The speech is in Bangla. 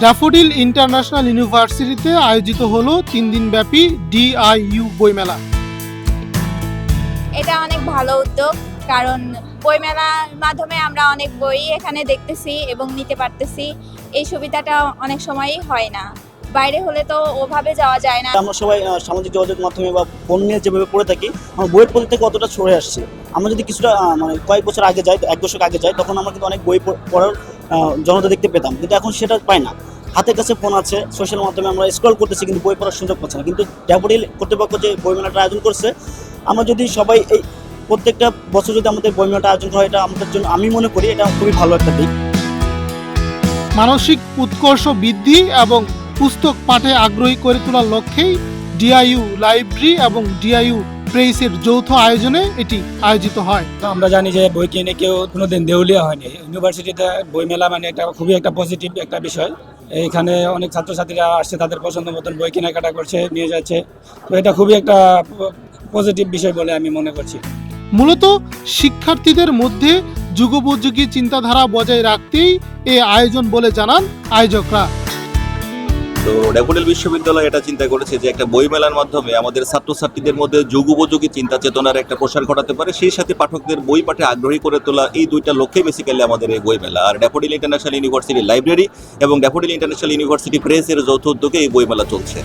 ড্যাফোডিল ইন্টারন্যাশনাল ইউনিভার্সিটিতে আয়োজিত হলো 3 দিনব্যাপী ডিআইইউ বইমেলা। এটা অনেক ভালো উদ্যোগ, কারণ বইমেলার মাধ্যমে আমরা অনেক বই এখানে দেখতেছি এবং নিতে পারতেছি। এই সুবিধাটা অনেক সময়ই হয় না, বাইরে হলে তো ওভাবে যাওয়া যায় না। আমরা সবাই সামাজিক যোগাযোগ মাধ্যমে বা ফোন নিয়ে যেভাবে পড়ে থাকি, আমার বইয়ের প্রতি থেকে অতটা সরে আসছে। আমরা যদি কিছুটা মানে কয়েক বছর আগে যাই, 1 দশক আগে যাই, তখন আমরা কিন্তু অনেক বই পড়ার জনতা দেখতে পেতাম, কিন্তু এখন সেটা পাই না। হাতের কাছে ফোন আছে, সোশ্যাল মাধ্যমে আমরা স্ক্রল করতেছি, কিন্তু বই পড়ার সুযোগ পাচ্ছি না। কিন্তু ড্যাফোডিল কর্তৃপক্ষ যে বইমেলাটা আয়োজন করছে, আমরা যদি সবাই এই প্রত্যেকটা বছর যদি আমাদের বইমেলাটা আয়োজন করা, এটা আমাদের জন্য, আমি মনে করি এটা খুবই ভালো একটা দিক। মানসিক উৎকর্ষ বৃদ্ধি এবং পুস্তক পাঠে আগ্রহী করে তোলার লক্ষ্যেই ডিআইইউ লাইব্রেরি এবং ডিআইইউ প্রেসের যৌথ আয়োজনে এটি আয়োজিত হয়। আমরা জানি যে বই কিনে কেউ কোনোদিন দেউলিয়া হয়নি। ইউনিভার্সিটিতে বইমেলা মানে খুবই একটা পজিটিভ একটা বিষয়। এখানে অনেক ছাত্রছাত্রীরা আসছে, তাদের পছন্দ মতন বই কেনাকাটা করছে, নিয়ে যাচ্ছে। তো এটা খুবই একটা পজিটিভ বিষয় বলে আমি মনে করছি। মূলত শিক্ষার্থীদের মধ্যে যুগোপযোগী চিন্তাধারা বজায় রাখতেই এই আয়োজন বলে জানান আয়োজকরা। তো ড্যাফোডিল বিশ্ববিদ্যালয় এটা চিন্তা করেছে যে একটা বইমেলার মাধ্যমে আমাদের ছাত্রছাত্রীদের মধ্যে যুগোপযোগী চিন্তা চেতনার একটা প্রসার ঘটাতে পারে, সেই সাথে পাঠকদের বই পাঠে আগ্রহী করে তোলা। এই দুইটা লক্ষ্যে বেসিক্যালি আমাদের এই বইমেলা। আর ড্যাফোডিল ইন্টারন্যাশনাল ইউনিভার্সিটি লাইব্রেরি এবং ড্যাফোডিল ইন্টারন্যাশনাল ইউনিভার্সিটি প্রেসের যৌথ উদ্যোগে এই বইমেলা চলছে।